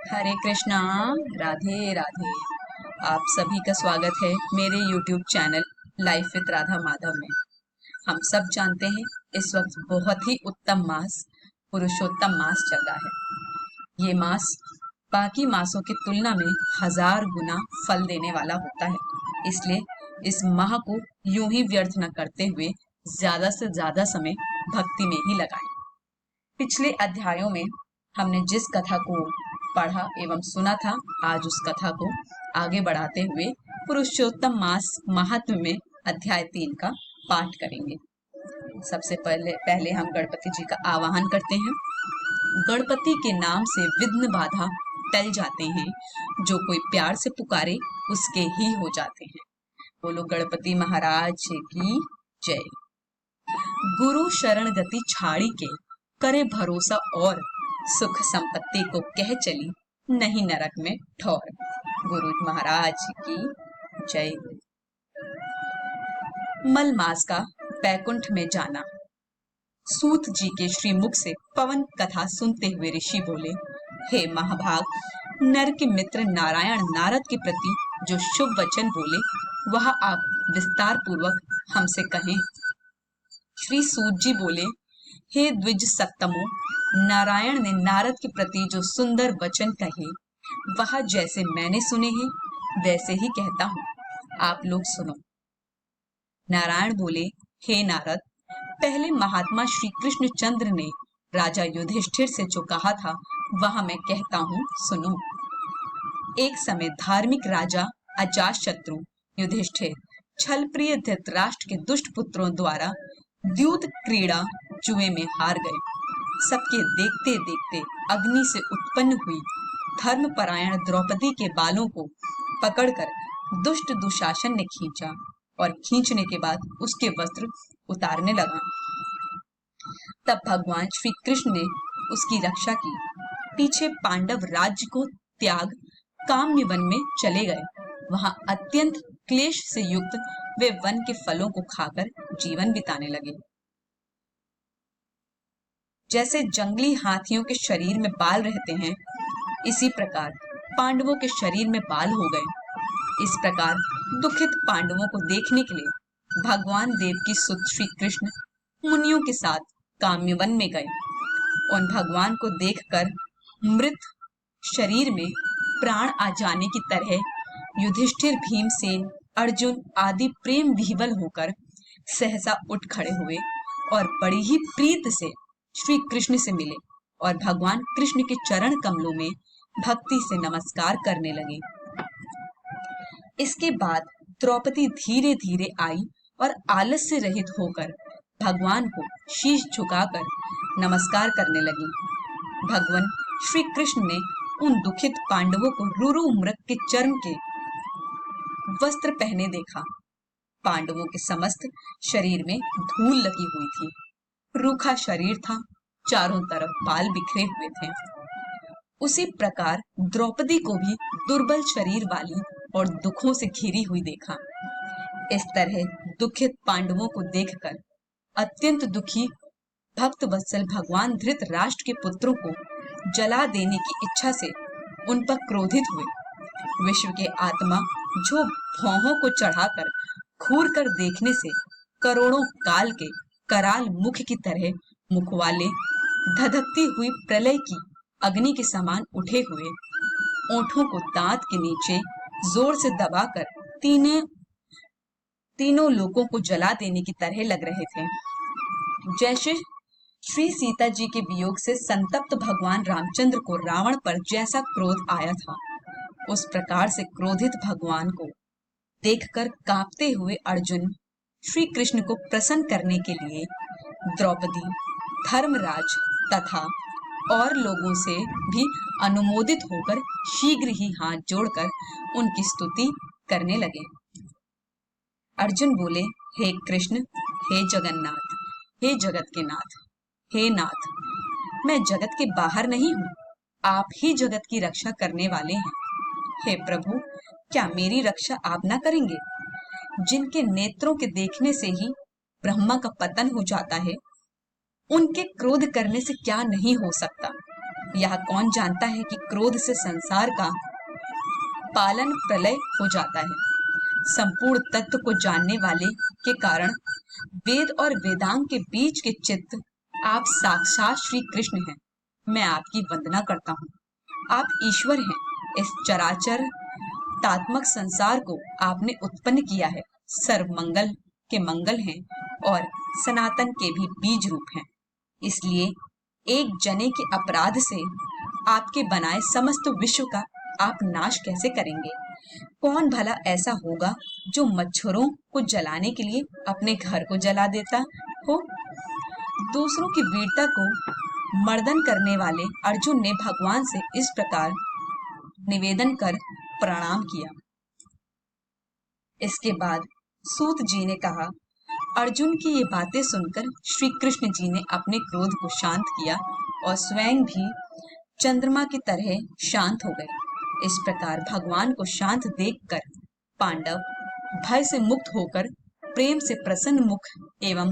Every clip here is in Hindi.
हरे कृष्णा। राधे राधे। आप सभी का स्वागत है मेरे YouTube channel life with Radha Madhav में। हम सब जानते हैं इस वक्त बहुत ही उत्तम मास पुरुषोत्तम मास चल रहा है। ये मास बाकी मासों की तुलना में 1000 गुना फल देने वाला होता है। इसलिए इस माह को यूं ही व्यर्थ न करते हुए ज्यादा से ज्यादा समय भक्ति में ही लगाएं। पिछले अध्यायों में हमने जिस कथा को पढ़ा एवं सुना था, आज उस कथा को आगे बढ़ाते हुए पुरुषोत्तम मास महात्म्य में अध्याय 3 का पाठ करेंगे। सबसे पहले पहले हम गणपति जी का आवाहन करते हैं। गणपति के नाम से विघ्न बाधा टल जाते हैं, जो कोई प्यार से पुकारे उसके ही हो जाते हैं। बोलो गणपति महाराज की जय। गुरु शरण गति छाड़ी के करे भरोसा और सुख संपत्ति को कह चली नहीं नरक में ठौर। गुरु महाराज की जय। मल मास का बैकुंठ में जाना। सूत जी के श्रीमुख से पवन कथा सुनते हुए ऋषि बोले, हे महाभाग, नर के मित्र नारायण नारद के प्रति जो शुभ वचन बोले वह आप विस्तार पूर्वक हमसे कहें। श्री सूत जी बोले, हे द्विज सत्तमो, नारायण ने नारद के प्रति जो सुंदर वचन कहे वह जैसे मैंने सुने हैं वैसे ही कहता हूँ, आप लोग सुनो। नारायण बोले, हे नारद, पहले महात्मा श्री कृष्ण चंद्र ने राजा युधिष्ठिर से जो कहा था वह मैं कहता हूँ, सुनो। एक समय धार्मिक राजा अजातशत्रु युधिष्ठिर छल प्रिय धृतराष्ट्र के दुष्ट पुत्रों द्वारा द्यूत क्रीड़ा जुए में हार गए। सबके देखते देखते अग्नि से उत्पन्न हुई धर्मपरायण द्रौपदी के बालों को पकड़कर दुष्ट दुशासन ने खींचा और खींचने के बाद उसके वस्त्र उतारने लगा। तब भगवान श्री कृष्ण ने उसकी रक्षा की। पीछे पांडव राज्य को त्याग काम्य वन में चले गए। वहां अत्यंत क्लेश से युक्त वे वन के फलों को खाकर जीवन बिताने लगे। जैसे जंगली हाथियों के शरीर में बाल रहते हैं, इसी प्रकार पांडवों के शरीर में बाल हो गए। इस प्रकार दुखित पांडवों को देखने के लिए भगवान देव की सुत श्री कृष्ण मुनियों के साथ काम्यवन में गए। उन भगवान को देखकर मृत शरीर में प्राण आ जाने की तरह युधिष्ठिर, भीमसेन, अर्जुन आदि प्रेम विह्वल होकर सहसा उठ खड़े हुए और बड़ी ही प्रीत से श्री कृष्ण से मिले और भगवान कृष्ण के चरण कमलों में भक्ति से नमस्कार करने लगे। इसके बाद द्रौपदी धीरे धीरे आई और आलस्य रहित होकर भगवान को शीश झुकाकर नमस्कार करने लगी। भगवान श्री कृष्ण ने उन दुखित पांडवों को रुरु मृग के चर्म के वस्त्र पहने देखा। पांडवों के समस्त शरीर में धूल लगी हुई थी। रूखा शरीर था, चारों तरफ बाल बिखरे हुए थे। उसी प्रकार द्रौपदी को भी दुर्बल शरीर वाली और दुखों से घिरी हुई देखा। इस तरह दुखित पांडवों को देखकर अत्यंत दुखी भक्त वत्सल भगवान धृतराष्ट्र के पुत्रों को जला देने की इच्छा से उन पर क्रोधित हुए। विश्व के आत्मा जो भौहों को चढ़ाकर घूर कर देखने से करोड़ों काल के कराल मुख की तरह मुख वाले धधकती हुई प्रलय की अग्नि के समान उठे हुए, ओठों को दांत के नीचे जोर से दबाकर तीनों लोगों को जला देने की तरह लग रहे थे। जैसे श्री सीता जी के वियोग से संतप्त भगवान रामचंद्र को रावण पर जैसा क्रोध आया था, उस प्रकार से क्रोधित भगवान को देखकर कांपते हुए अर्जुन श्री कृष्ण को प्रसन्न करने के लिए द्रौपदी, धर्मराज तथा और लोगों से भी अनुमोदित होकर शीघ्र ही हाथ जोड़कर उनकी स्तुति करने लगे। अर्जुन बोले, हे कृष्ण, हे जगन्नाथ, हे जगत के नाथ, हे नाथ, मैं जगत के बाहर नहीं हूँ, आप ही जगत की रक्षा करने वाले हैं। हे प्रभु, क्या मेरी रक्षा आप ना करेंगे? जिनके नेत्रों के देखने से ही ब्रह्मा का पतन हो जाता है, उनके क्रोध करने से क्या नहीं हो सकता। यह कौन जानता है कि क्रोध से संसार का पालन प्रलय हो जाता है। संपूर्ण तत्व को जानने वाले के कारण वेद और वेदांग के बीच के चित्त आप साक्षात श्री कृष्ण हैं। मैं आपकी वंदना करता हूँ। आप ईश्वर हैं। इस चराचर तात्मक संसार को आपने उत्पन्न किया है। सर्व मंगल के मंगल हैं और सनातन के भी बीज रूप हैं। इसलिए एक जने के अपराध से आपके बनाए समस्त विश्व का आप नाश कैसे करेंगे? कौन भला ऐसा होगा जो मच्छरों को जलाने के लिए अपने घर को जला देता हो? दूसरों की वीरता को मर्दन करने वाले अर्जुन ने भगवान से इस प्रकार निवेदन कर प्रणाम किया। इसके बाद सूत जी ने कहा, अर्जुन की ये बातें सुनकर श्री कृष्ण जी ने अपने क्रोध को शांत किया और स्वयं भी चंद्रमा की तरह शांत हो गए। इस प्रकार भगवान को शांत देखकर पांडव भय से मुक्त होकर प्रेम से प्रसन्न मुख एवं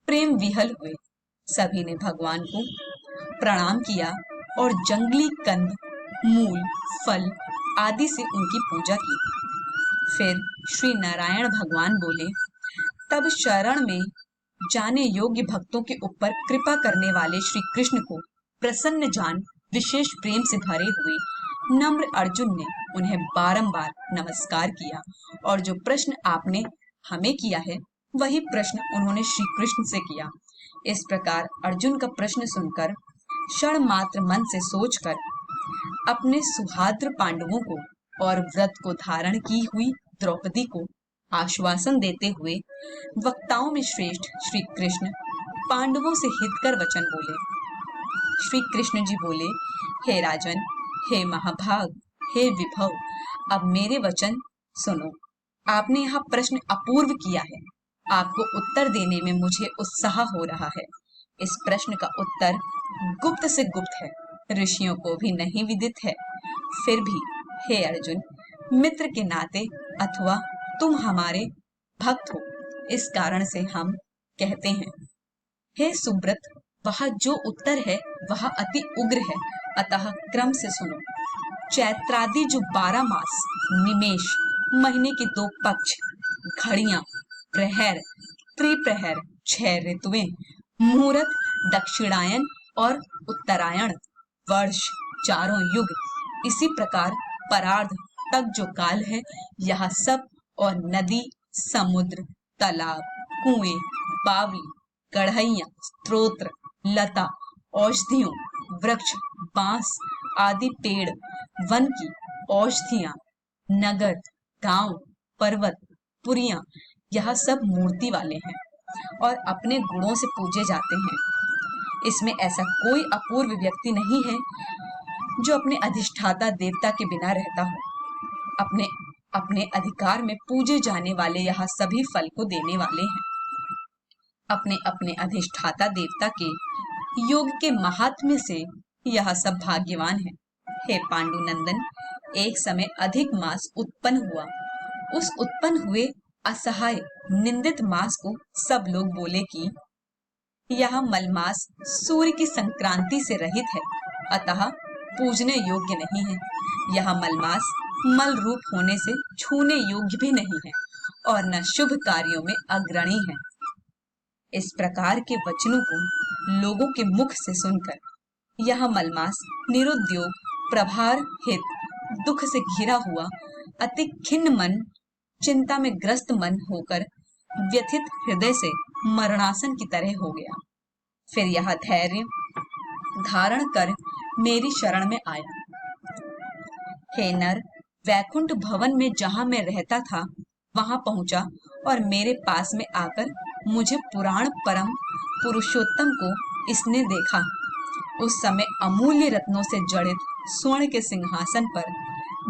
प्रेम विहल हुए। सभी ने भगवान को प्रणाम किया और जंगली कंद, मूल, फल आदि से उनकी पूजा की। फिर श्री नारायण भगवान बोले, तब शरण में जाने योग्य भक्तों के ऊपर कृपा करने वाले श्री कृष्ण को प्रसन्न जान विशेष प्रेम से भरे हुए नम्र अर्जुन ने उन्हें बारंबार नमस्कार किया और जो प्रश्न आपने हमें किया है वही प्रश्न उन्होंने श्री कृष्ण से किया। इस प्रकार अर्जुन का प्रश्न सुनकर क्षण मात्र मन से सोचकर अपने सुहाद्र पांडवों को और व्रत को धारण की हुई द्रौपदी को आश्वासन देते हुए वक्ताओं में श्रेष्ठ श्री कृष्ण पांडवों से हितकर वचन बोले। श्री कृष्ण जी बोले, हे राजन, हे महाभाग, हे विभव, अब मेरे वचन सुनो। आपने यह प्रश्न अपूर्व किया है। आपको उत्तर देने में मुझे उत्साह हो रहा है। इस प्रश्न का उत्तर गुप्त से गुप्त है, ऋषियों को भी नहीं विदित है। फिर भी हे अर्जुन, मित्र के नाते अथवा तुम हमारे भक्त हो, इस कारण से हम कहते हैं। हे सुब्रत, वह जो उत्तर है वह अति उग्र है, अतः क्रम से सुनो। चैत्रादि जो 12 मास, निमेष, महीने के 2 पक्ष, घड़ियां, प्रहर, त्रिप्रहर, 6 ऋतुएं, मुहूर्त, दक्षिणायन और उत्तरायण, वर्ष, चारों युग, इसी प्रकार परार्ध तक जो काल है, यह सब और नदी, समुद्र, तालाब, कुएं, बावली, कढ़ैया, स्त्रोत्र, लता, औषधियों, वृक्ष, बांस आदि पेड़, वन की औषधियां, नगर, गांव, पर्वत, पुरियां, यह सब मूर्ति वाले हैं और अपने गुणों से पूजे जाते हैं। इसमें ऐसा कोई अपूर्व व्यक्ति नहीं है जो अपने अधिष्ठाता देवता के बिना रहता हो। अपने अपने अधिकार में पूजे जाने वाले यह सभी फल को देने वाले हैं। अपने अपने अधिष्ठाता देवता के योग के महात्म्य से यह सब भाग्यवान है। हे पांडुनंदन, एक समय अधिक मास उत्पन्न हुआ। उस उत्पन्न हुए असहाय निंदित मास को सब लोग बोले कि यह मलमास सूर्य की संक्रांति से रहित है, अतः पूजने योग्य नहीं है। यह मलमास मल रूप होने से छूने योग्य भी नहीं है और न शुभ कार्यों में अग्रणी है। इस प्रकार के वचनों को लोगों के मुख से सुनकर यह मलमास निरुद्योग, प्रभार हित, दुख से घिरा हुआ, अति खिन्न मन, चिंता में ग्रस्त मन होकर व्यथित हृदय से मरणासन की तरह हो गया। फिर यह धैर्य धारण कर मेरी शरण में आया। हे नर, वैकुंठ भवन में जहां मैं रहता था वहां पहुंचा और मेरे पास में आकर मुझे पुराण परम पुरुषोत्तम को इसने देखा। उस समय अमूल्य रत्नों से जड़ित स्वर्ण के सिंहासन पर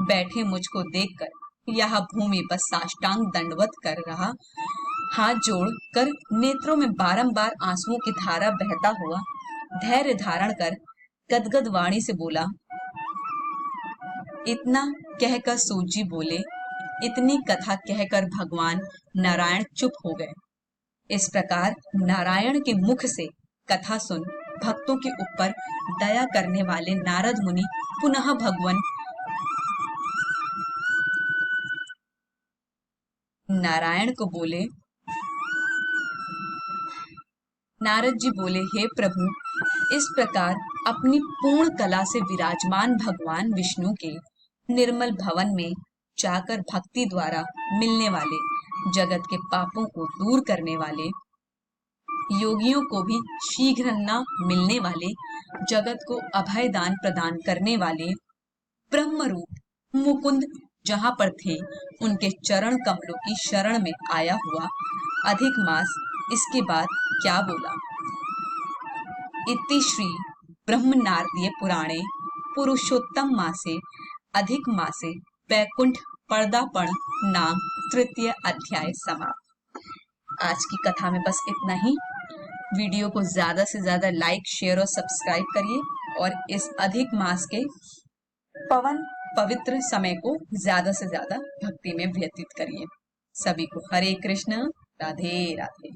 बैठे मुझको देखकर यह भूमि पर साष्टांग दंडवत कर रहा, हाथ जोड़ कर नेत्रों में बारंबार आंसुओं की धारा बहता हुआ धैर्य धारण कर गदगद वाणी से बोला। इतना कहकर सूत जी बोले। इतनी कथा कहकर भगवान नारायण चुप हो गए। इस प्रकार नारायण के मुख से कथा सुन भक्तों के ऊपर दया करने वाले नारद मुनि पुनः भगवान नारायण को बोले, नारद जी बोले, हे प्रभु, इस प्रकार अपनी पूर्ण कला से विराजमान भगवान विष्णु के निर्मल भवन में जाकर भक्ति द्वारा मिलने वाले जगत के पापों को दूर करने वाले, योगियों को भी शीघ्र न मिलने वाले, जगत को अभय दान प्रदान करने वाले ब्रह्म रूप मुकुंद जहां पर थे, उनके चरण कमलों की शरण में आया हुआ अधिक मास इसके बाद क्या बोला। इति श्री ब्रह्मनारदीय पुराणे पुरुषोत्तम मासे अधिक मासे वैकुंठ पर्दापण नाम तृतीय अध्याय समाप्त। आज की कथा में बस इतना ही। वीडियो को ज्यादा से ज्यादा लाइक, शेयर और सब्सक्राइब करिए और इस अधिक मास के पवन पवित्र समय को ज्यादा से ज्यादा भक्ति में व्यतीत करिए। सभी को हरे कृष्ण, राधे राधे।